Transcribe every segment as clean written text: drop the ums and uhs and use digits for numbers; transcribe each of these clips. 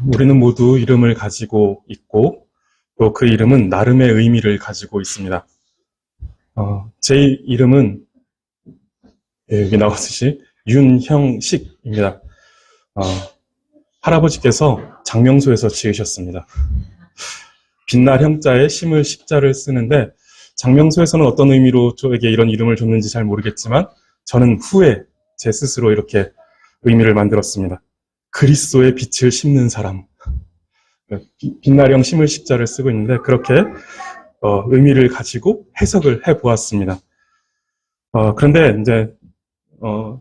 우리는 모두 이름을 가지고 있고 또 그 이름은 나름의 의미를 가지고 있습니다. 제 이름은 여기 나왔듯이 윤형식입니다. 할아버지께서 장명소에서 지으셨습니다. 빛날 형자에 심을 식자를 쓰는데 장명소에서는 어떤 의미로 저에게 이런 이름을 줬는지 잘 모르겠지만 저는 후에 제 스스로 이렇게 의미를 만들었습니다. 그리스도의 빛을 심는 사람. 빛나령 심을 식자를 쓰고 있는데 그렇게 의미를 가지고 해석을 해보았습니다. 그런데 이제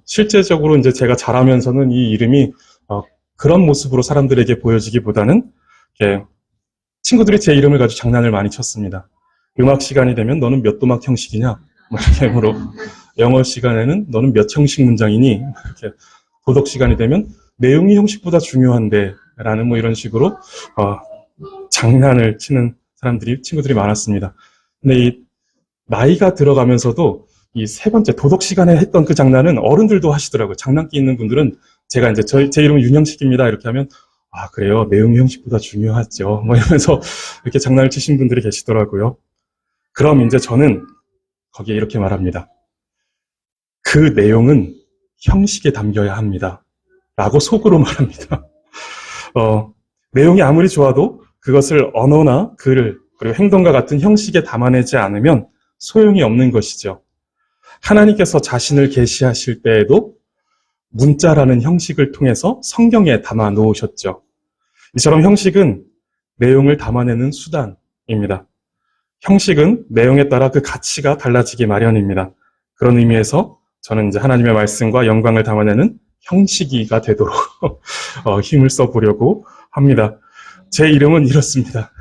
실제적으로 이제 제가 자라면서는 이 이름이 그런 모습으로 사람들에게 보여지기보다는 이렇게 친구들이 제 이름을 가지고 장난을 많이 쳤습니다. 음악 시간이 되면 너는 몇 도막 형식이냐? 이렇게 영어 시간에는 너는 몇 형식 문장이니? 이렇게 도덕 시간이 되면 내용이 형식보다 중요한데 라는 이런 식으로 장난을 치는 친구들이 많았습니다. 근데 이 나이가 들어가면서도 이 세 번째 도덕 시간에 했던 그 장난은 어른들도 하시더라고요. 장난기 있는 분들은 제가 이제 제 이름은 윤형식입니다. 이렇게 하면 그래요. 내용이 형식보다 중요하죠. 이러면서 이렇게 장난을 치신 분들이 계시더라고요. 그럼 이제 저는 거기에 이렇게 말합니다. 그 내용은 형식에 담겨야 합니다. 라고 속으로 말합니다. 내용이 아무리 좋아도 그것을 언어나 글, 그리고 행동과 같은 형식에 담아내지 않으면 소용이 없는 것이죠. 하나님께서 자신을 계시하실 때에도 문자라는 형식을 통해서 성경에 담아 놓으셨죠. 이처럼 형식은 내용을 담아내는 수단입니다. 형식은 내용에 따라 그 가치가 달라지기 마련입니다. 그런 의미에서 저는 이제 하나님의 말씀과 영광을 담아내는 형식이가 되도록 힘을 써보려고 합니다. 제 이름은 이렇습니다.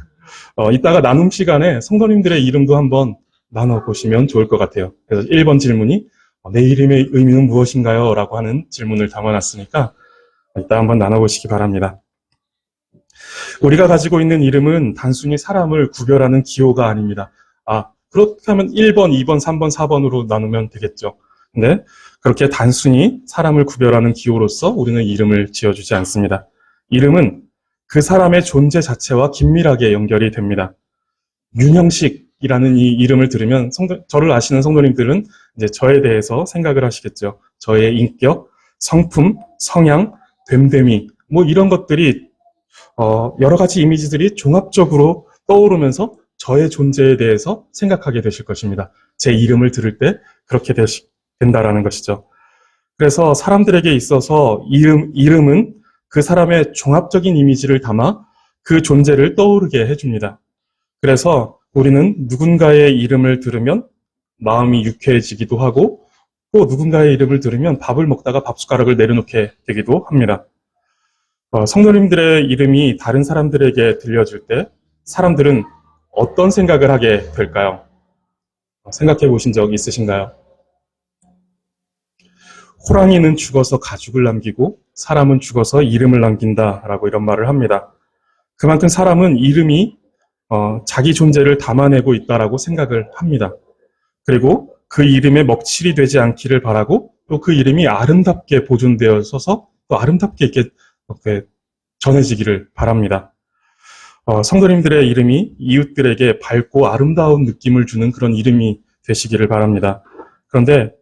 이따가 나눔 시간에 성도님들의 이름도 한번 나눠보시면 좋을 것 같아요. 그래서 1번 질문이 내 이름의 의미는 무엇인가요? 라고 하는 질문을 담아놨으니까 이따 한번 나눠보시기 바랍니다. 우리가 가지고 있는 이름은 단순히 사람을 구별하는 기호가 아닙니다. 그렇다면 1번, 2번, 3번, 4번으로 나누면 되겠죠. 근데 그렇게 단순히 사람을 구별하는 기호로서 우리는 이름을 지어주지 않습니다. 이름은 그 사람의 존재 자체와 긴밀하게 연결이 됩니다. 윤형식이라는 이 이름을 들으면 저를 아시는 성도님들은 이제 저에 대해서 생각을 하시겠죠. 저의 인격, 성품, 성향, 됨됨이 이런 것들이 여러 가지 이미지들이 종합적으로 떠오르면서 저의 존재에 대해서 생각하게 되실 것입니다. 제 이름을 들을 때 그렇게 된다라는 것이죠. 그래서 사람들에게 있어서 이름은 그 사람의 종합적인 이미지를 담아 그 존재를 떠오르게 해줍니다. 그래서 우리는 누군가의 이름을 들으면 마음이 유쾌해지기도 하고 또 누군가의 이름을 들으면 밥을 먹다가 밥숟가락을 내려놓게 되기도 합니다. 성도님들의 이름이 다른 사람들에게 들려질 때 사람들은 어떤 생각을 하게 될까요? 생각해 보신 적 있으신가요? 호랑이는 죽어서 가죽을 남기고 사람은 죽어서 이름을 남긴다라고 이런 말을 합니다. 그만큼 사람은 이름이 자기 존재를 담아내고 있다라고 생각을 합니다. 그리고 그 이름에 먹칠이 되지 않기를 바라고 또 그 이름이 아름답게 보존되어서 또 아름답게 이렇게 전해지기를 바랍니다. 성도님들의 이름이 이웃들에게 밝고 아름다운 느낌을 주는 그런 이름이 되시기를 바랍니다. 그런데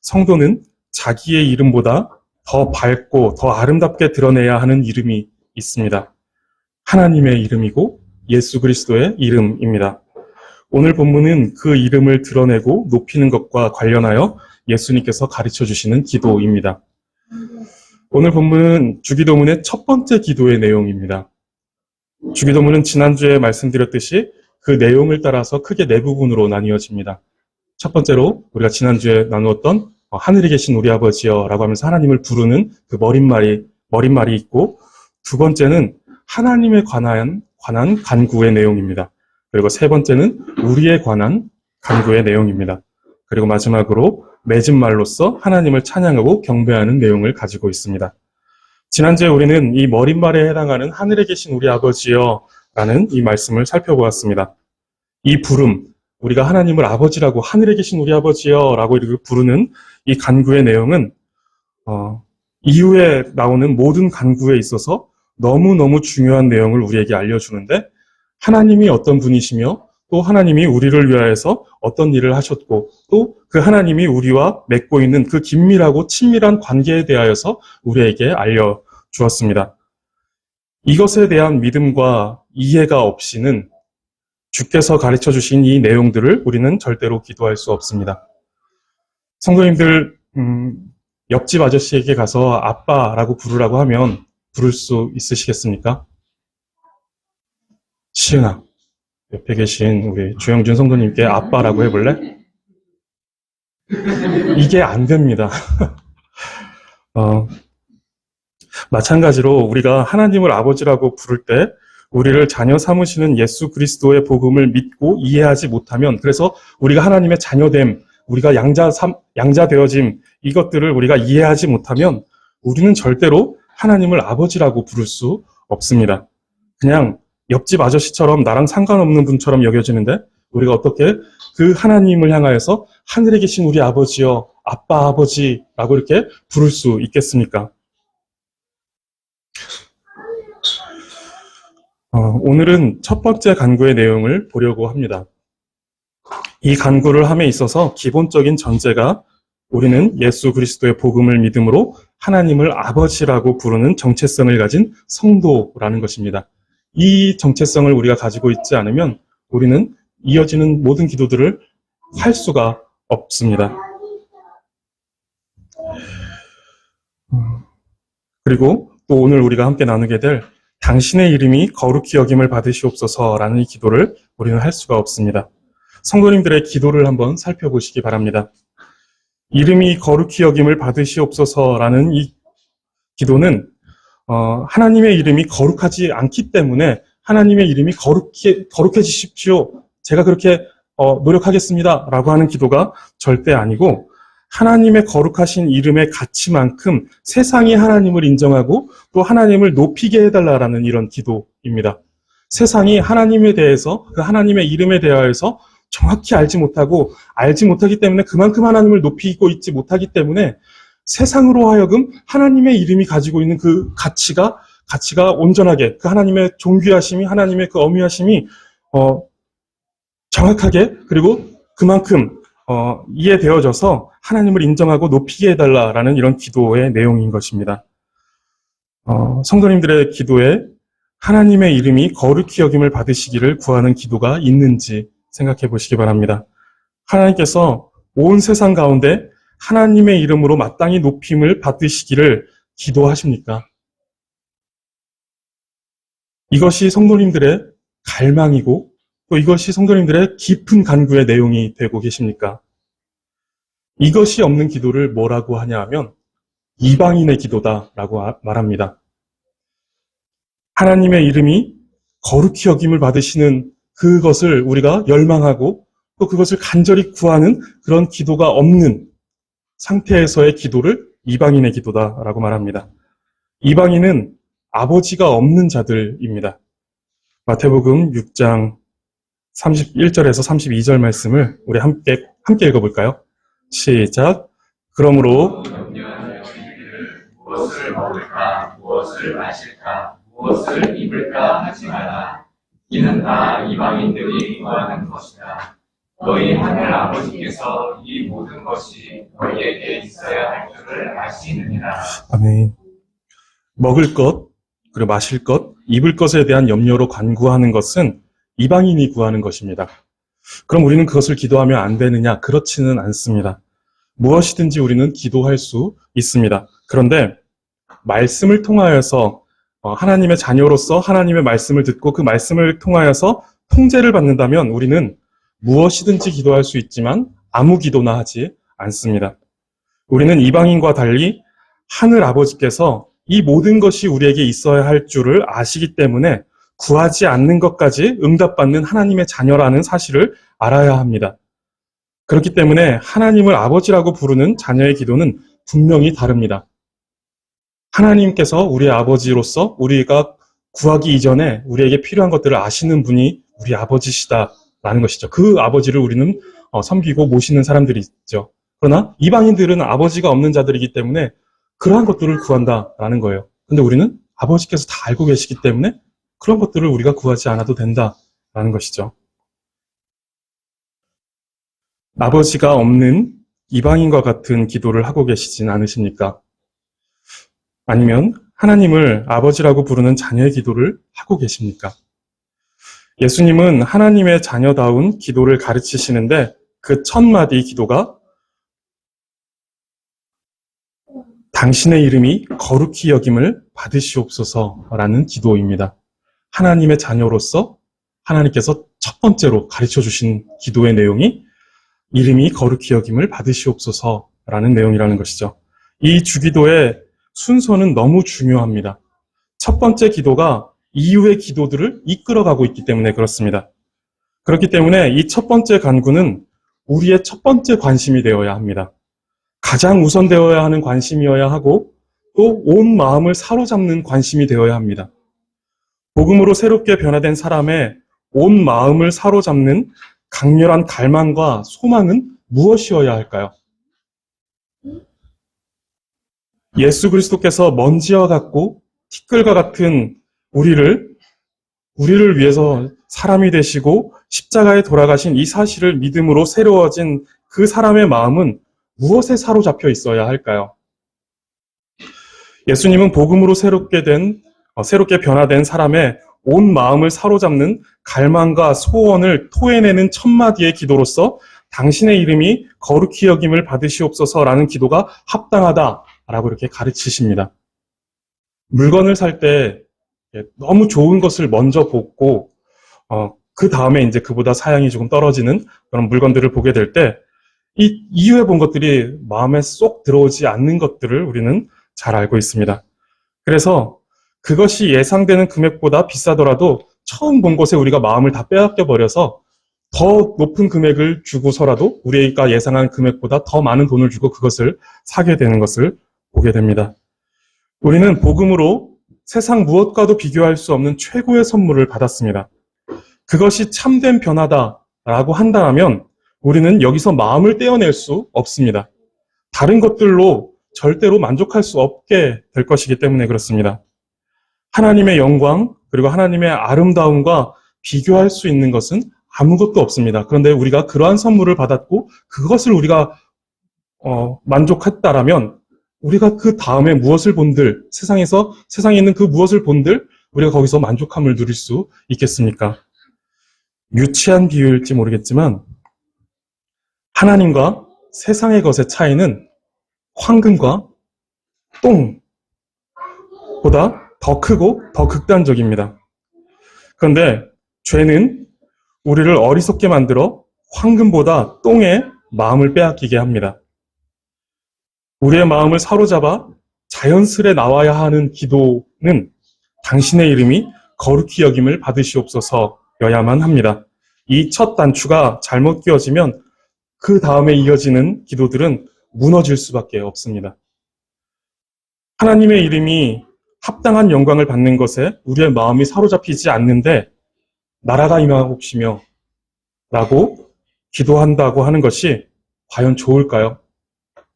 성도는 자기의 이름보다 더 밝고 더 아름답게 드러내야 하는 이름이 있습니다. 하나님의 이름이고 예수 그리스도의 이름입니다. 오늘 본문은 그 이름을 드러내고 높이는 것과 관련하여 예수님께서 가르쳐 주시는 기도입니다. 오늘 본문은 주기도문의 첫 번째 기도의 내용입니다. 주기도문은 지난주에 말씀드렸듯이 그 내용을 따라서 크게 네 부분으로 나뉘어집니다. 첫 번째로 우리가 지난주에 나누었던 하늘에 계신 우리 아버지여 라고 하면서 하나님을 부르는 그 머릿말이 있고, 두 번째는 하나님에 관한 간구의 내용입니다. 그리고 세 번째는 우리에 관한 간구의 내용입니다. 그리고 마지막으로 맺은 말로써 하나님을 찬양하고 경배하는 내용을 가지고 있습니다. 지난주에 우리는 이 머릿말에 해당하는 하늘에 계신 우리 아버지여 라는 이 말씀을 살펴보았습니다. 이 부름, 우리가 하나님을 아버지라고 하늘에 계신 우리 아버지여 라고 이렇게 부르는 이 간구의 내용은 이후에 나오는 모든 간구에 있어서 너무너무 중요한 내용을 우리에게 알려주는데 하나님이 어떤 분이시며 또 하나님이 우리를 위하여서 어떤 일을 하셨고 또 그 하나님이 우리와 맺고 있는 그 긴밀하고 친밀한 관계에 대하여서 우리에게 알려주었습니다. 이것에 대한 믿음과 이해가 없이는 주께서 가르쳐 주신 이 내용들을 우리는 절대로 기도할 수 없습니다. 성도님들, 옆집 아저씨에게 가서 아빠라고 부르라고 하면 부를 수 있으시겠습니까? 시은아, 옆에 계신 우리 주영준 성도님께 아빠라고 해볼래? 이게 안 됩니다. 마찬가지로 우리가 하나님을 아버지라고 부를 때 우리를 자녀 삼으시는 예수 그리스도의 복음을 믿고 이해하지 못하면, 그래서 우리가 하나님의 자녀됨, 우리가 양자 되어짐, 이것들을 우리가 이해하지 못하면 우리는 절대로 하나님을 아버지라고 부를 수 없습니다. 그냥 옆집 아저씨처럼 나랑 상관없는 분처럼 여겨지는데 우리가 어떻게 그 하나님을 향하여서 하늘에 계신 우리 아버지여, 아빠 아버지라고 이렇게 부를 수 있겠습니까? 오늘은 첫 번째 간구의 내용을 보려고 합니다. 이 간구를 함에 있어서 기본적인 전제가 우리는 예수 그리스도의 복음을 믿음으로 하나님을 아버지라고 부르는 정체성을 가진 성도라는 것입니다. 이 정체성을 우리가 가지고 있지 않으면 우리는 이어지는 모든 기도들을 할 수가 없습니다. 그리고 또 오늘 우리가 함께 나누게 될 당신의 이름이 거룩히 여김을 받으시옵소서라는 이 기도를 우리는 할 수가 없습니다. 성도님들의 기도를 한번 살펴보시기 바랍니다. 이름이 거룩히 여김을 받으시옵소서라는 이 기도는 하나님의 이름이 거룩하지 않기 때문에 하나님의 이름이 거룩해지십시오, 제가 그렇게 노력하겠습니다 라고 하는 기도가 절대 아니고, 하나님의 거룩하신 이름의 가치만큼 세상이 하나님을 인정하고 또 하나님을 높이게 해달라라는 이런 기도입니다. 세상이 하나님에 대해서, 그 하나님의 이름에 대하여서 정확히 알지 못하기 때문에 그만큼 하나님을 높이고 있지 못하기 때문에 세상으로 하여금 하나님의 이름이 가지고 있는 그 가치가 온전하게, 그 하나님의 존귀하심이, 하나님의 그 어미하심이 정확하게, 그리고 그만큼 이해되어져서 하나님을 인정하고 높이게 해달라라는 이런 기도의 내용인 것입니다. 성도님들의 기도에 하나님의 이름이 거룩히 여김을 받으시기를 구하는 기도가 있는지 생각해 보시기 바랍니다. 하나님께서 온 세상 가운데 하나님의 이름으로 마땅히 높임을 받으시기를 기도하십니까? 이것이 성도님들의 갈망이고 또 이것이 성도님들의 깊은 간구의 내용이 되고 계십니까? 이것이 없는 기도를 뭐라고 하냐 하면 이방인의 기도다라고 말합니다. 하나님의 이름이 거룩히 여김을 받으시는 그것을 우리가 열망하고 또 그것을 간절히 구하는 그런 기도가 없는 상태에서의 기도를 이방인의 기도다라고 말합니다. 이방인은 아버지가 없는 자들입니다. 마태복음 6장 31절에서 32절 말씀을 우리 함께 읽어볼까요? 시작. 그러므로 무엇을 먹을까, 무엇을 마실까, 무엇을 입을까 하지 마라. 이는 다 이방인들이 구하는 것이다. 너희 하늘 아버지께서 이 모든 것이 너희에게 있어야 할 줄을 아시느니라. 아멘. 먹을 것, 그리고 마실 것, 입을 것에 대한 염려로 간구하는 것은 이방인이 구하는 것입니다. 그럼 우리는 그것을 기도하면 안 되느냐? 그렇지는 않습니다. 무엇이든지 우리는 기도할 수 있습니다. 그런데 말씀을 통하여서 하나님의 자녀로서 하나님의 말씀을 듣고 그 말씀을 통하여서 통제를 받는다면 우리는 무엇이든지 기도할 수 있지만 아무 기도나 하지 않습니다. 우리는 이방인과 달리 하늘 아버지께서 이 모든 것이 우리에게 있어야 할 줄을 아시기 때문에 구하지 않는 것까지 응답받는 하나님의 자녀라는 사실을 알아야 합니다. 그렇기 때문에 하나님을 아버지라고 부르는 자녀의 기도는 분명히 다릅니다. 하나님께서 우리의 아버지로서 우리가 구하기 이전에 우리에게 필요한 것들을 아시는 분이 우리 아버지시다라는 것이죠. 그 아버지를 우리는 섬기고 모시는 사람들이 있죠. 그러나 이방인들은 아버지가 없는 자들이기 때문에 그러한 것들을 구한다라는 거예요. 근데 우리는 아버지께서 다 알고 계시기 때문에 그런 것들을 우리가 구하지 않아도 된다라는 것이죠. 아버지가 없는 이방인과 같은 기도를 하고 계시진 않으십니까? 아니면 하나님을 아버지라고 부르는 자녀의 기도를 하고 계십니까? 예수님은 하나님의 자녀다운 기도를 가르치시는데 그 첫 마디 기도가 당신의 이름이 거룩히 여김을 받으시옵소서라는 기도입니다. 하나님의 자녀로서 하나님께서 첫 번째로 가르쳐 주신 기도의 내용이 이름이 거룩히 여김을 받으시옵소서라는 내용이라는 것이죠. 이 주기도의 순서는 너무 중요합니다. 첫 번째 기도가 이후의 기도들을 이끌어가고 있기 때문에 그렇습니다. 그렇기 때문에 이 첫 번째 간구는 우리의 첫 번째 관심이 되어야 합니다. 가장 우선되어야 하는 관심이어야 하고 또 온 마음을 사로잡는 관심이 되어야 합니다. 복음으로 새롭게 변화된 사람의 온 마음을 사로잡는 강렬한 갈망과 소망은 무엇이어야 할까요? 예수 그리스도께서 먼지와 같고 티끌과 같은 우리를 위해서 사람이 되시고 십자가에 돌아가신 이 사실을 믿음으로 새로워진 그 사람의 마음은 무엇에 사로잡혀 있어야 할까요? 예수님은 복음으로 새롭게 변화된 사람의 온 마음을 사로잡는 갈망과 소원을 토해내는 첫 마디의 기도로서 당신의 이름이 거룩히 여김을 받으시옵소서라는 기도가 합당하다라고 이렇게 가르치십니다. 물건을 살 때 너무 좋은 것을 먼저 보고 그 다음에 이제 그보다 사양이 조금 떨어지는 그런 물건들을 보게 될 때 이 이후에 본 것들이 마음에 쏙 들어오지 않는 것들을 우리는 잘 알고 있습니다. 그래서 그것이 예상되는 금액보다 비싸더라도 처음 본 것에 우리가 마음을 다 빼앗겨 버려서 더 높은 금액을 주고서라도 우리가 예상한 금액보다 더 많은 돈을 주고 그것을 사게 되는 것을 보게 됩니다. 우리는 복음으로 세상 무엇과도 비교할 수 없는 최고의 선물을 받았습니다. 그것이 참된 변화다라고 한다면 우리는 여기서 마음을 떼어낼 수 없습니다. 다른 것들로 절대로 만족할 수 없게 될 것이기 때문에 그렇습니다. 하나님의 영광 그리고 하나님의 아름다움과 비교할 수 있는 것은 아무것도 없습니다. 그런데 우리가 그러한 선물을 받았고 그것을 우리가 만족했다라면 우리가 그 다음에 무엇을 본들 세상에 있는 그 무엇을 본들 우리가 거기서 만족함을 누릴 수 있겠습니까? 유치한 비유일지 모르겠지만 하나님과 세상의 것의 차이는 황금과 똥보다 더 크고 더 극단적입니다. 그런데 죄는 우리를 어리석게 만들어 황금보다 똥에 마음을 빼앗기게 합니다. 우리의 마음을 사로잡아 자연스레 나와야 하는 기도는 당신의 이름이 거룩히 여김을 받으시옵소서여야만 합니다. 이 첫 단추가 잘못 끼워지면 그 다음에 이어지는 기도들은 무너질 수밖에 없습니다. 하나님의 이름이 합당한 영광을 받는 것에 우리의 마음이 사로잡히지 않는데 나라가 임하옵시며 라고 기도한다고 하는 것이 과연 좋을까요?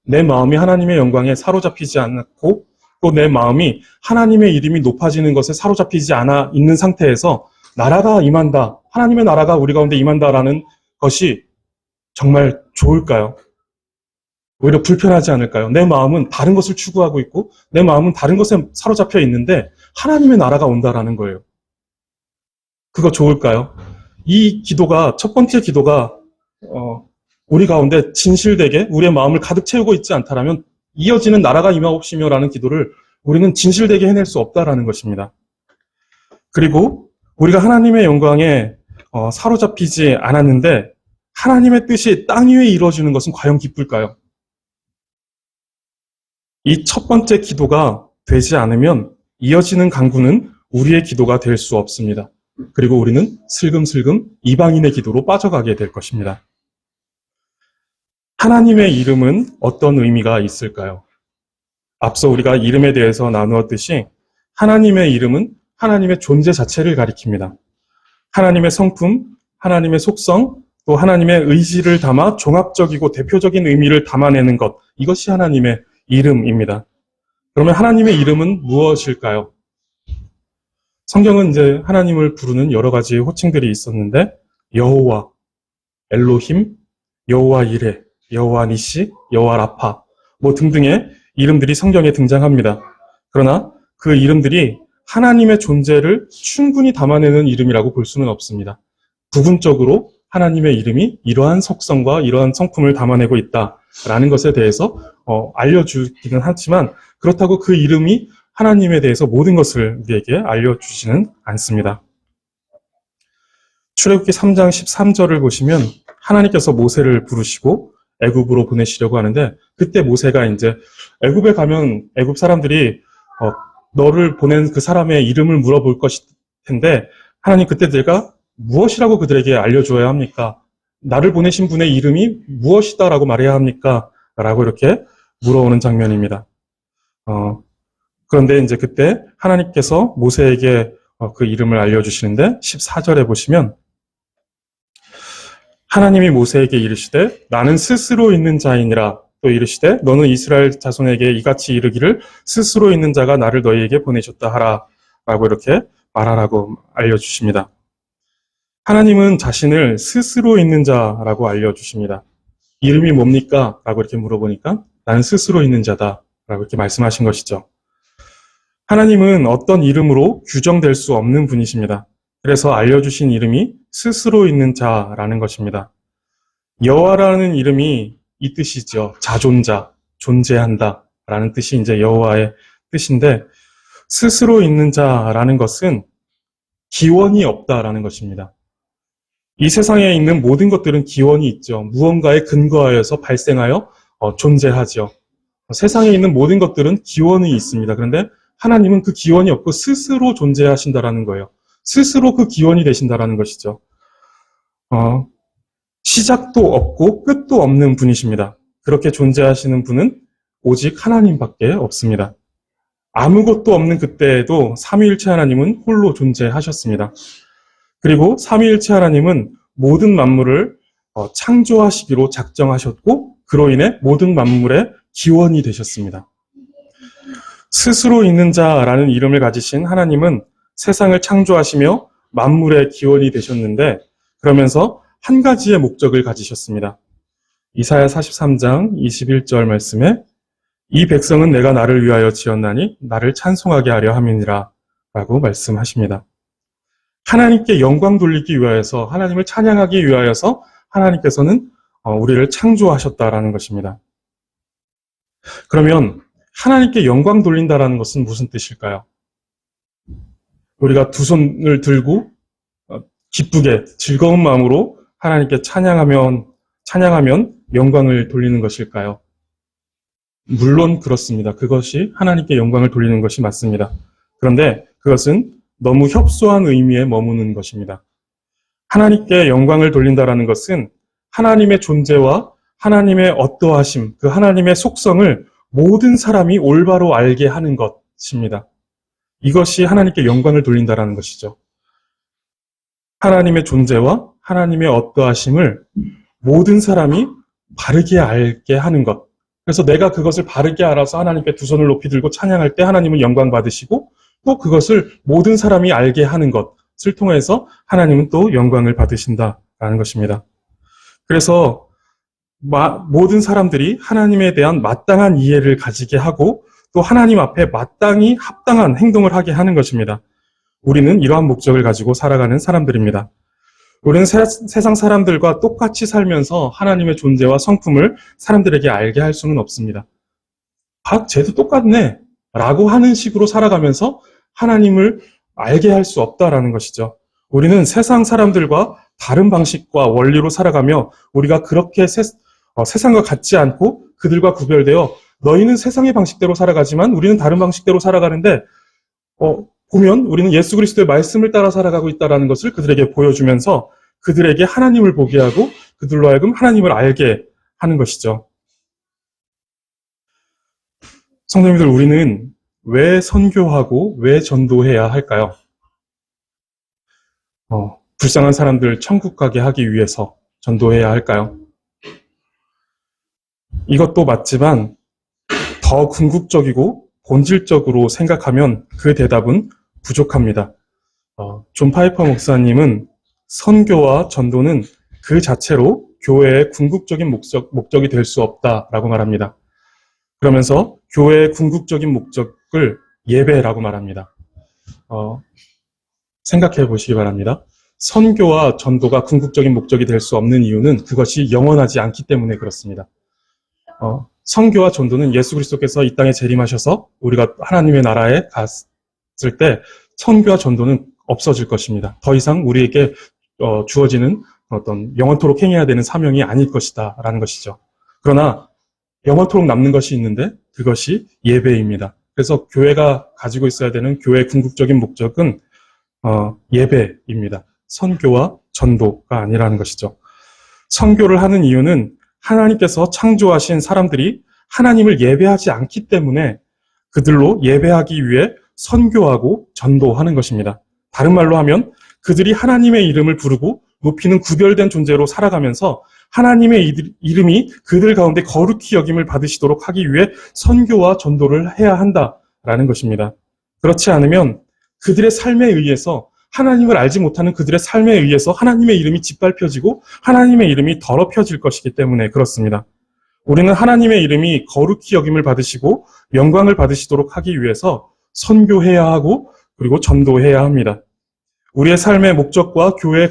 내 마음이 하나님의 영광에 사로잡히지 않고 또 내 마음이 하나님의 이름이 높아지는 것에 사로잡히지 않아 있는 상태에서 나라가 임한다, 하나님의 나라가 우리 가운데 임한다라는 것이 정말 좋을까요? 오히려 불편하지 않을까요? 내 마음은 다른 것을 추구하고 있고 내 마음은 다른 것에 사로잡혀 있는데 하나님의 나라가 온다라는 거예요. 그거 좋을까요? 이 기도가 첫 번째 기도가 우리 가운데 진실되게 우리의 마음을 가득 채우고 있지 않다라면 이어지는 나라가 임하옵시며라는 기도를 우리는 진실되게 해낼 수 없다라는 것입니다. 그리고 우리가 하나님의 영광에 사로잡히지 않았는데 하나님의 뜻이 땅 위에 이루어지는 것은 과연 기쁠까요? 이 첫 번째 기도가 되지 않으면 이어지는 간구는 우리의 기도가 될 수 없습니다. 그리고 우리는 슬금슬금 이방인의 기도로 빠져가게 될 것입니다. 하나님의 이름은 어떤 의미가 있을까요? 앞서 우리가 이름에 대해서 나누었듯이 하나님의 이름은 하나님의 존재 자체를 가리킵니다. 하나님의 성품, 하나님의 속성, 또 하나님의 의지를 담아 종합적이고 대표적인 의미를 담아내는 것, 이것이 하나님의 이름입니다. 그러면 하나님의 이름은 무엇일까요? 성경은 이제 하나님을 부르는 여러 가지 호칭들이 있었는데 여호와, 엘로힘, 여호와 이레, 여호와 니시, 여호와 라파 뭐 등등의 이름들이 성경에 등장합니다. 그러나 그 이름들이 하나님의 존재를 충분히 담아내는 이름이라고 볼 수는 없습니다. 부분적으로 하나님의 이름이 이러한 속성과 이러한 성품을 담아내고 있다라는 것에 대해서 알려주기는 하지만 그렇다고 그 이름이 하나님에 대해서 모든 것을 우리에게 알려주지는 않습니다. 출애굽기 3장 13절을 보시면 하나님께서 모세를 부르시고 애굽으로 보내시려고 하는데 그때 모세가 이제 애굽에 가면 애굽 사람들이 너를 보낸 그 사람의 이름을 물어볼 것일 텐데 하나님 그때 내가 무엇이라고 그들에게 알려줘야 합니까? 나를 보내신 분의 이름이 무엇이다라고 말해야 합니까? 라고 이렇게 물어오는 장면입니다. 그런데 이제 그때 하나님께서 모세에게 그 이름을 알려주시는데 14절에 보시면 하나님이 모세에게 이르시되 나는 스스로 있는 자이니라 또 이르시되 너는 이스라엘 자손에게 이같이 이르기를 스스로 있는 자가 나를 너희에게 보내셨다 하라 라고 이렇게 말하라고 알려주십니다. 하나님은 자신을 스스로 있는 자라고 알려주십니다. 이름이 뭡니까? 라고 이렇게 물어보니까 나는 스스로 있는 자다 라고 이렇게 말씀하신 것이죠. 하나님은 어떤 이름으로 규정될 수 없는 분이십니다. 그래서 알려주신 이름이 스스로 있는 자라는 것입니다. 여호와라는 이름이 이 뜻이죠. 자존자, 존재한다 라는 뜻이 이제 여호와의 뜻인데 스스로 있는 자라는 것은 기원이 없다라는 것입니다. 이 세상에 있는 모든 것들은 기원이 있죠. 무언가에 근거하여서 발생하여 존재하죠. 세상에 있는 모든 것들은 기원이 있습니다. 그런데 하나님은 그 기원이 없고 스스로 존재하신다라는 거예요. 스스로 그 기원이 되신다라는 것이죠. 시작도 없고 끝도 없는 분이십니다. 그렇게 존재하시는 분은 오직 하나님밖에 없습니다. 아무것도 없는 그때에도 삼위일체 하나님은 홀로 존재하셨습니다. 그리고 삼위일체 하나님은 모든 만물을 창조하시기로 작정하셨고 그로 인해 모든 만물의 기원이 되셨습니다. 스스로 있는 자라는 이름을 가지신 하나님은 세상을 창조하시며 만물의 기원이 되셨는데 그러면서 한 가지의 목적을 가지셨습니다. 이사야 43장 21절 말씀에 이 백성은 내가 나를 위하여 지었나니 나를 찬송하게 하려 함이니라 라고 말씀하십니다. 하나님께 영광 돌리기 위하여서 하나님을 찬양하기 위하여서 하나님께서는 우리를 창조하셨다라는 것입니다. 그러면 하나님께 영광 돌린다라는 것은 무슨 뜻일까요? 우리가 두 손을 들고 기쁘게 즐거운 마음으로 하나님께 찬양하면 영광을 돌리는 것일까요? 물론 그렇습니다. 그것이 하나님께 영광을 돌리는 것이 맞습니다. 그런데 그것은 너무 협소한 의미에 머무는 것입니다. 하나님께 영광을 돌린다라는 것은 하나님의 존재와 하나님의 어떠하심, 그 하나님의 속성을 모든 사람이 올바로 알게 하는 것입니다. 이것이 하나님께 영광을 돌린다라는 것이죠. 하나님의 존재와 하나님의 어떠하심을 모든 사람이 바르게 알게 하는 것. 그래서 내가 그것을 바르게 알아서 하나님께 두 손을 높이 들고 찬양할 때 하나님은 영광 받으시고 또 그것을 모든 사람이 알게 하는 것을 통해서 하나님은 또 영광을 받으신다라는 것입니다. 그래서 모든 사람들이 하나님에 대한 마땅한 이해를 가지게 하고 또 하나님 앞에 마땅히 합당한 행동을 하게 하는 것입니다. 우리는 이러한 목적을 가지고 살아가는 사람들입니다. 우리는 세상 사람들과 똑같이 살면서 하나님의 존재와 성품을 사람들에게 알게 할 수는 없습니다. 쟤도 똑같네 라고 하는 식으로 살아가면서 하나님을 알게 할 수 없다라는 것이죠. 우리는 세상 사람들과 다른 방식과 원리로 살아가며 우리가 그렇게 세상과 같지 않고 그들과 구별되어 너희는 세상의 방식대로 살아가지만 우리는 다른 방식대로 살아가는데 보면 우리는 예수 그리스도의 말씀을 따라 살아가고 있다는 것을 그들에게 보여주면서 그들에게 하나님을 보게 하고 그들로 하여금 하나님을 알게 하는 것이죠. 성도님들, 우리는 왜 선교하고 왜 전도해야 할까요? 불쌍한 사람들 천국 가게 하기 위해서 전도해야 할까요? 이것도 맞지만 더 궁극적이고 본질적으로 생각하면 그 대답은 부족합니다. 존 파이퍼 목사님은 선교와 전도는 그 자체로 교회의 궁극적인 목적이 될 수 없다라고 말합니다. 그러면서 교회의 궁극적인 목적을 예배라고 말합니다. 생각해 보시기 바랍니다. 선교와 전도가 궁극적인 목적이 될 수 없는 이유는 그것이 영원하지 않기 때문에 그렇습니다. 선교와 전도는 예수 그리스도께서 이 땅에 재림하셔서 우리가 하나님의 나라에 갔을 때 선교와 전도는 없어질 것입니다. 더 이상 우리에게 주어지는 어떤 영원토록 행해야 되는 사명이 아닐 것이다 라는 것이죠. 그러나 영원토록 남는 것이 있는데 그것이 예배입니다. 그래서 교회가 가지고 있어야 되는 교회의 궁극적인 목적은 예배입니다. 선교와 전도가 아니라는 것이죠. 선교를 하는 이유는 하나님께서 창조하신 사람들이 하나님을 예배하지 않기 때문에 그들로 예배하기 위해 선교하고 전도하는 것입니다. 다른 말로 하면 그들이 하나님의 이름을 부르고 높이는 구별된 존재로 살아가면서 하나님의 이름이 그들 가운데 거룩히 여김을 받으시도록 하기 위해 선교와 전도를 해야 한다라는 것입니다. 그렇지 않으면 그들의 삶에 의해서 하나님을 알지 못하는 그들의 삶에 의해서 하나님의 이름이 짓밟혀지고 하나님의 이름이 더럽혀질 것이기 때문에 그렇습니다. 우리는 하나님의 이름이 거룩히 여김을 받으시고 영광을 받으시도록 하기 위해서 선교해야 하고 그리고 전도해야 합니다. 우리의 삶의 목적과 교회의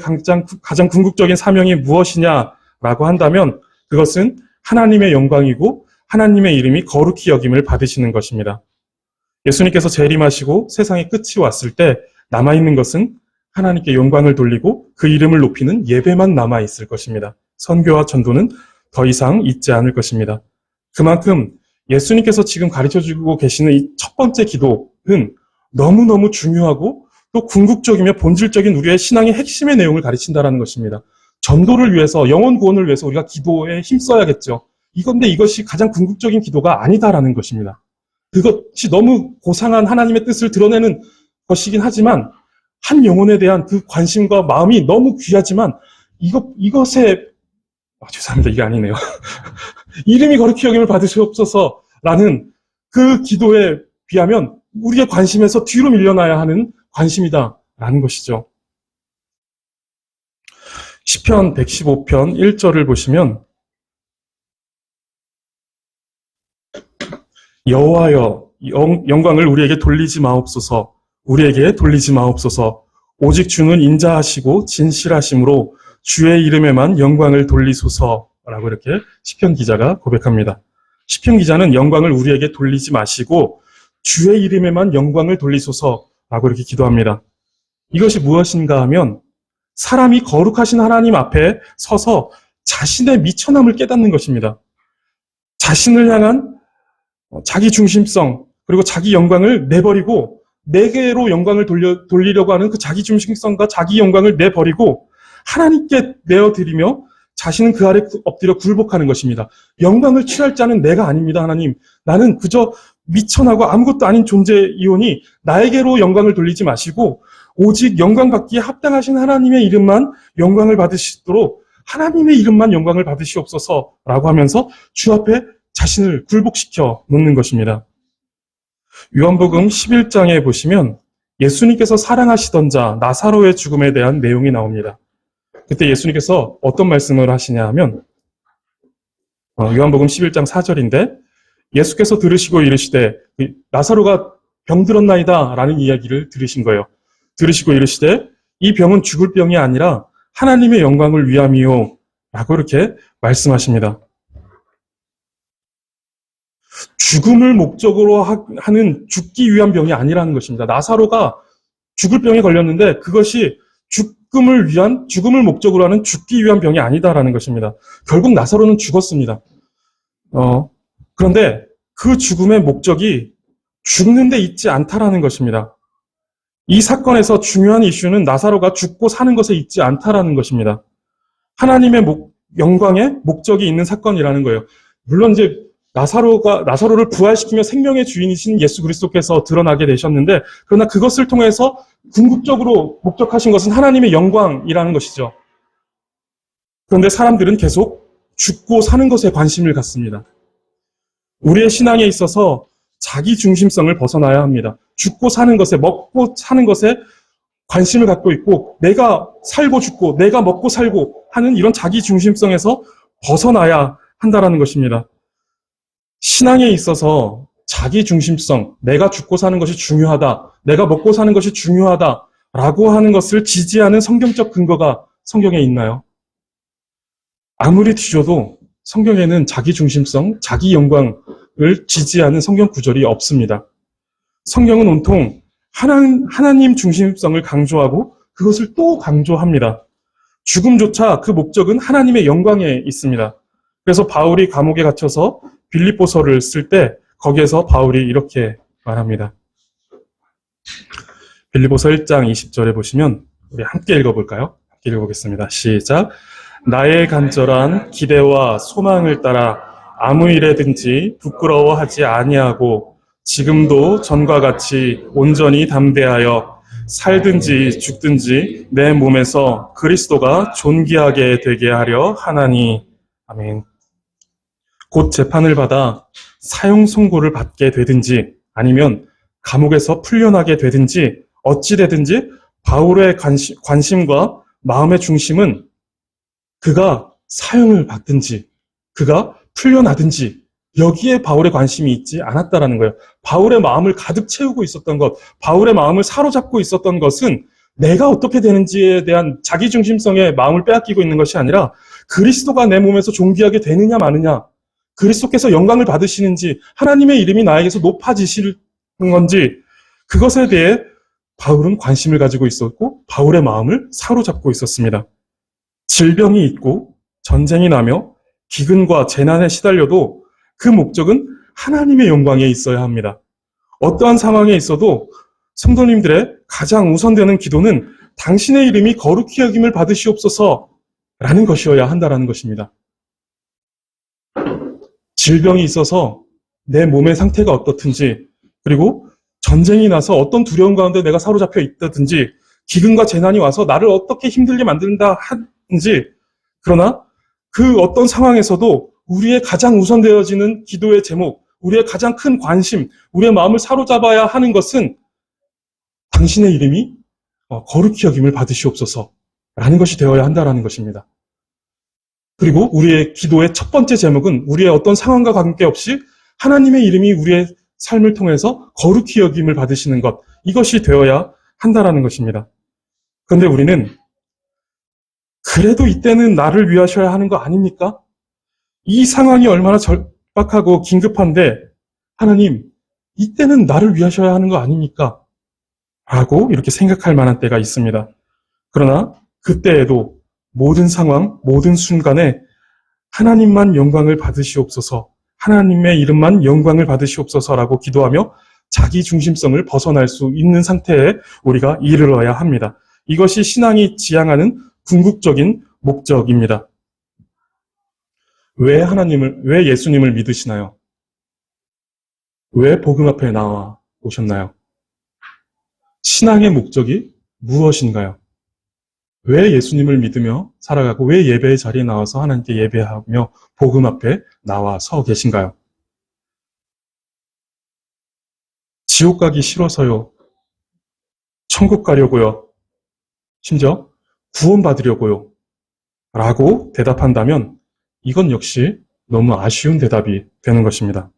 가장 궁극적인 사명이 무엇이냐라고 한다면 그것은 하나님의 영광이고 하나님의 이름이 거룩히 여김을 받으시는 것입니다. 예수님께서 재림하시고 세상의 끝이 왔을 때 남아있는 것은 하나님께 영광을 돌리고 그 이름을 높이는 예배만 남아있을 것입니다. 선교와 전도는 더 이상 있지 않을 것입니다. 그만큼 예수님께서 지금 가르쳐주고 계시는 이 첫 번째 기도는 너무너무 중요하고 또 궁극적이며 본질적인 우리의 신앙의 핵심의 내용을 가르친다는 것입니다. 전도를 위해서, 영혼 구원을 위해서 우리가 기도에 힘써야겠죠. 이건데 이것이 가장 궁극적인 기도가 아니다라는 것입니다. 그것이 너무 고상한 하나님의 뜻을 드러내는 것이긴 하지만 한 영혼에 대한 그 관심과 마음이 너무 귀하지만 이것에 죄송합니다. 이게 아니네요. 이름이 거룩히 여김을 받으시옵소서라는 그 기도에 비하면 우리의 관심에서 뒤로 밀려나야 하는 관심이다라는 것이죠. 시편 115편 1절을 보시면 여호와여 영광을 우리에게 돌리지 마옵소서 우리에게 돌리지 마옵소서 오직 주는 인자하시고 진실하심으로 주의 이름에만 영광을 돌리소서라고 이렇게 시편 기자가 고백합니다. 시편 기자는 영광을 우리에게 돌리지 마시고 주의 이름에만 영광을 돌리소서라고 이렇게 기도합니다. 이것이 무엇인가 하면 사람이 거룩하신 하나님 앞에 서서 자신의 미천함을 깨닫는 것입니다. 자신을 향한 자기 중심성 그리고 자기 영광을 내버리고 내게로 영광을 돌리려고 하는 그 자기 중심성과 자기 영광을 내버리고 하나님께 내어드리며 자신은 그 아래 엎드려 굴복하는 것입니다. 영광을 취할 자는 내가 아닙니다. 하나님, 나는 그저 미천하고 아무것도 아닌 존재이오니 나에게로 영광을 돌리지 마시고 오직 영광 받기에 합당하신 하나님의 이름만 영광을 받으시도록 하나님의 이름만 영광을 받으시옵소서라고 하면서 주 앞에 자신을 굴복시켜 놓는 것입니다. 요한복음 11장에 보시면 예수님께서 사랑하시던 자 나사로의 죽음에 대한 내용이 나옵니다. 그때 예수님께서 어떤 말씀을 하시냐 하면 요한복음 11장 4절인데 예수께서 들으시고 이르시되 나사로가 병들었나이다 라는 이야기를 들으신 거예요. 들으시고 이르시되 이 병은 죽을 병이 아니라 하나님의 영광을 위함이요 라고 이렇게 말씀하십니다. 죽음을 목적으로 하는 죽기 위한 병이 아니라는 것입니다. 나사로가 죽을 병에 걸렸는데 그것이 죽음을 목적으로 하는 죽기 위한 병이 아니다라는 것입니다. 결국 나사로는 죽었습니다. 그런데 그 죽음의 목적이 죽는 데 있지 않다라는 것입니다. 이 사건에서 중요한 이슈는 나사로가 죽고 사는 것에 있지 않다라는 것입니다. 하나님의 영광의 목적이 있는 사건이라는 거예요. 물론 이제 나사로를 부활시키며 생명의 주인이신 예수 그리스도께서 드러나게 되셨는데 그러나 그것을 통해서 궁극적으로 목적하신 것은 하나님의 영광이라는 것이죠. 그런데 사람들은 계속 죽고 사는 것에 관심을 갖습니다. 우리의 신앙에 있어서 자기 중심성을 벗어나야 합니다. 죽고 사는 것에, 먹고 사는 것에 관심을 갖고 있고 내가 살고 죽고 내가 먹고 살고 하는 이런 자기 중심성에서 벗어나야 한다라는 것입니다. 신앙에 있어서 자기 중심성, 내가 죽고 사는 것이 중요하다, 내가 먹고 사는 것이 중요하다라고 하는 것을 지지하는 성경적 근거가 성경에 있나요? 아무리 뒤져도 성경에는 자기 중심성, 자기 영광을 지지하는 성경 구절이 없습니다. 성경은 온통 하나님 중심성을 강조하고 그것을 또 강조합니다. 죽음조차 그 목적은 하나님의 영광에 있습니다. 그래서 바울이 감옥에 갇혀서 빌립보서를 쓸 때 거기에서 바울이 이렇게 말합니다. 빌립보서 1장 20절에 보시면 우리 함께 읽어볼까요? 함께 읽어보겠습니다. 시작. 나의 간절한 기대와 소망을 따라 아무 일에든지 부끄러워하지 아니하고 지금도 전과 같이 온전히 담대하여 살든지 죽든지 내 몸에서 그리스도가 존귀하게 되게 하려 하나니. 아멘. 곧 재판을 받아 사형 선고를 받게 되든지 아니면 감옥에서 풀려나게 되든지 어찌 되든지 바울의 관심과 마음의 중심은 그가 사형을 받든지 그가 풀려나든지 여기에 바울의 관심이 있지 않았다라는 거예요. 바울의 마음을 가득 채우고 있었던 것, 바울의 마음을 사로잡고 있었던 것은 내가 어떻게 되는지에 대한 자기중심성에 마음을 빼앗기고 있는 것이 아니라 그리스도가 내 몸에서 존귀하게 되느냐 마느냐, 그리스도께서 영광을 받으시는지, 하나님의 이름이 나에게서 높아지시는 건지, 그것에 대해 바울은 관심을 가지고 있었고 바울의 마음을 사로잡고 있었습니다. 질병이 있고 전쟁이 나며 기근과 재난에 시달려도 그 목적은 하나님의 영광에 있어야 합니다. 어떠한 상황에 있어도 성도님들의 가장 우선되는 기도는 당신의 이름이 거룩히 여김을 받으시옵소서라는 것이어야 한다라는 것입니다. 질병이 있어서 내 몸의 상태가 어떻든지, 그리고 전쟁이 나서 어떤 두려움 가운데 내가 사로잡혀 있다든지, 기근과 재난이 와서 나를 어떻게 힘들게 만든다 하든지, 그러나 그 어떤 상황에서도 우리의 가장 우선되어지는 기도의 제목, 우리의 가장 큰 관심, 우리의 마음을 사로잡아야 하는 것은 당신의 이름이 거룩히 여김을 받으시옵소서라는 것이 되어야 한다라는 것입니다. 그리고 우리의 기도의 첫 번째 제목은 우리의 어떤 상황과 관계없이 하나님의 이름이 우리의 삶을 통해서 거룩히 여김을 받으시는 것, 이것이 되어야 한다라는 것입니다. 그런데 우리는 그래도 이때는 나를 위하셔야 하는 거 아닙니까? 이 상황이 얼마나 절박하고 긴급한데 하나님, 이때는 나를 위하셔야 하는 거 아닙니까? 라고 이렇게 생각할 만한 때가 있습니다. 그러나 그때에도 모든 상황, 모든 순간에 하나님만 영광을 받으시옵소서, 하나님의 이름만 영광을 받으시옵소서라고 기도하며 자기 중심성을 벗어날 수 있는 상태에 우리가 이르러야 합니다. 이것이 신앙이 지향하는 궁극적인 목적입니다. 왜 예수님을 믿으시나요? 왜 복음 앞에 나와 오셨나요? 신앙의 목적이 무엇인가요? 왜 예수님을 믿으며 살아가고 왜 예배의 자리에 나와서 하나님께 예배하며 복음 앞에 나와 서 계신가요? 지옥 가기 싫어서요? 천국 가려고요? 심지어 구원받으려고요? 라고 대답한다면 이건 역시 너무 아쉬운 대답이 되는 것입니다.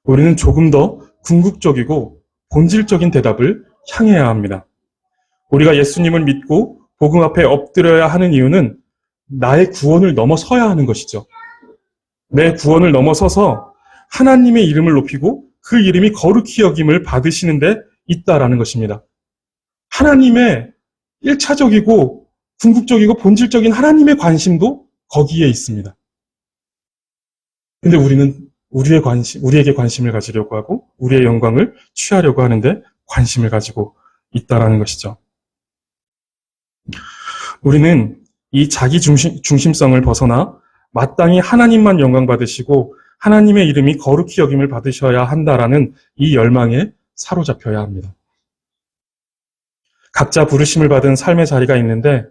우리는 조금 더 궁극적이고 본질적인 대답을 향해야 합니다. 우리가 예수님을 믿고 복음 앞에 엎드려야 하는 이유는 나의 구원을 넘어서야 하는 것이죠. 내 구원을 넘어서서 하나님의 이름을 높이고 그 이름이 거룩히 여김을 받으시는 데 있다라는 것입니다. 하나님의 1차적이고 궁극적이고 본질적인 하나님의 관심도 거기에 있습니다. 근데 우리는 우리에게 관심을 가지려고 하고 우리의 영광을 취하려고 하는데 관심을 가지고 있다라는 것이죠. 우리는 이 자기 중심성을 벗어나 마땅히 하나님만 영광 받으시고 하나님의 이름이 거룩히 여김을 받으셔야 한다라는 이 열망에 사로잡혀야 합니다. 각자 부르심을 받은 삶의 자리가 있는데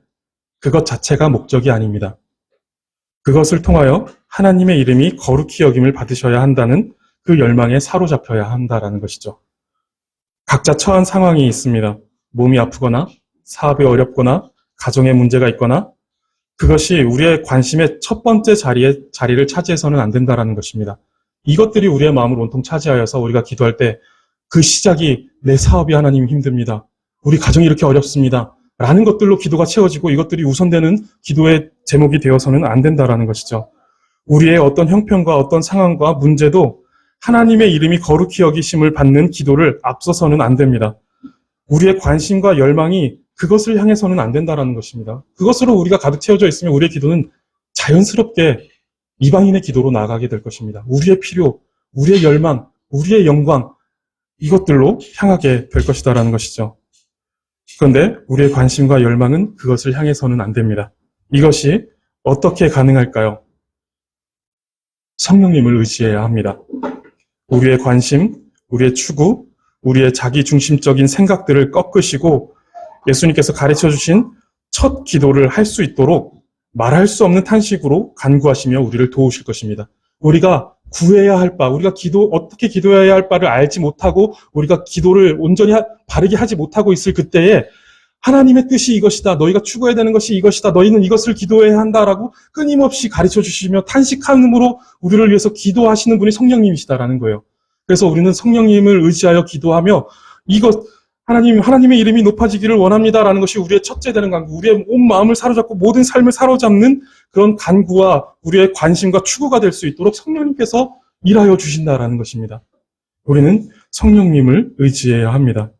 그것 자체가 목적이 아닙니다. 그것을 통하여 하나님의 이름이 거룩히 여김을 받으셔야 한다는 그 열망에 사로잡혀야 한다라는 것이죠. 각자 처한 상황이 있습니다. 몸이 아프거나 사업이 어렵거나 가정에 문제가 있거나 그것이 우리의 관심의 첫 번째 자리를 차지해서는 안 된다라는 것입니다. 이것들이 우리의 마음을 온통 차지하여서 우리가 기도할 때 그 시작이 내 사업이 하나님 힘듭니다. 우리 가정이 이렇게 어렵습니다. 라는 것들로 기도가 채워지고 이것들이 우선되는 기도의 제목이 되어서는 안 된다라는 것이죠. 우리의 어떤 형편과 어떤 상황과 문제도 하나님의 이름이 거룩히 여기심을 받는 기도를 앞서서는 안 됩니다. 우리의 관심과 열망이 그것을 향해서는 안 된다라는 것입니다. 그것으로 우리가 가득 채워져 있으면 우리의 기도는 자연스럽게 이방인의 기도로 나아가게 될 것입니다. 우리의 필요, 우리의 열망, 우리의 영광 이것들로 향하게 될 것이다라는 것이죠. 그런데 우리의 관심과 열망은 그것을 향해서는 안 됩니다. 이것이 어떻게 가능할까요? 성령님을 의지해야 합니다. 우리의 관심, 우리의 추구, 우리의 자기중심적인 생각들을 꺾으시고 예수님께서 가르쳐 주신 첫 기도를 할 수 있도록 말할 수 없는 탄식으로 간구하시며 우리를 도우실 것입니다. 우리가 구해야 할 바, 우리가 어떻게 기도해야 할 바를 알지 못하고 우리가 기도를 온전히 바르게 하지 못하고 있을 그때에 하나님의 뜻이 이것이다. 너희가 추구해야 되는 것이 이것이다. 너희는 이것을 기도해야 한다라고 끊임없이 가르쳐 주시며 탄식함으로 우리를 위해서 기도하시는 분이 성령님이시다라는 거예요. 그래서 우리는 성령님을 의지하여 기도하며 하나님의 이름이 높아지기를 원합니다라는 것이 우리의 첫째 되는 간구, 우리의 온 마음을 사로잡고 모든 삶을 사로잡는 그런 간구와 우리의 관심과 추구가 될 수 있도록 성령님께서 일하여 주신다라는 것입니다. 우리는 성령님을 의지해야 합니다.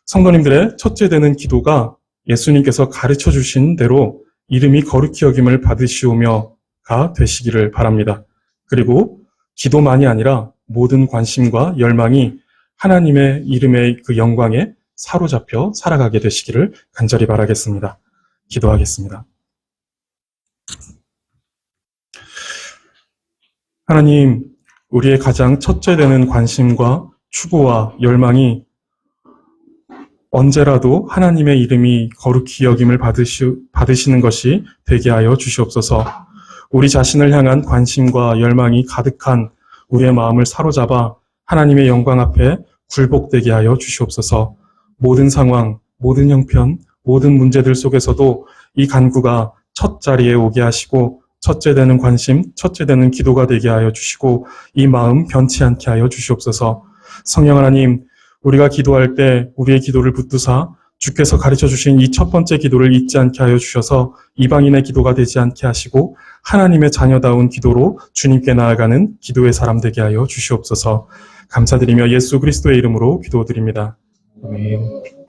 성도님들의 첫째 되는 기도가 예수님께서 가르쳐 주신 대로 이름이 거룩히 여김을 받으시오며가 되시기를 바랍니다. 그리고 기도만이 아니라 모든 관심과 열망이 하나님의 이름의 그 영광에 사로잡혀 살아가게 되시기를 간절히 바라겠습니다. 기도하겠습니다. 하나님, 우리의 가장 첫째 되는 관심과 추구와 열망이 언제라도 하나님의 이름이 거룩히 여김을 받으시는 것이 되게 하여 주시옵소서. 우리 자신을 향한 관심과 열망이 가득한 우리의 마음을 사로잡아 하나님의 영광 앞에 굴복되게 하여 주시옵소서. 모든 상황, 모든 형편, 모든 문제들 속에서도 이 간구가 첫 자리에 오게 하시고 첫째 되는 관심, 첫째 되는 기도가 되게 하여 주시고 이 마음 변치 않게 하여 주시옵소서. 성령 하나님, 우리가 기도할 때 우리의 기도를 붙드사 주께서 가르쳐 주신 이 첫 번째 기도를 잊지 않게 하여 주셔서 이방인의 기도가 되지 않게 하시고 하나님의 자녀다운 기도로 주님께 나아가는 기도의 사람 되게 하여 주시옵소서. 감사드리며 예수 그리스도의 이름으로 기도드립니다. 아멘.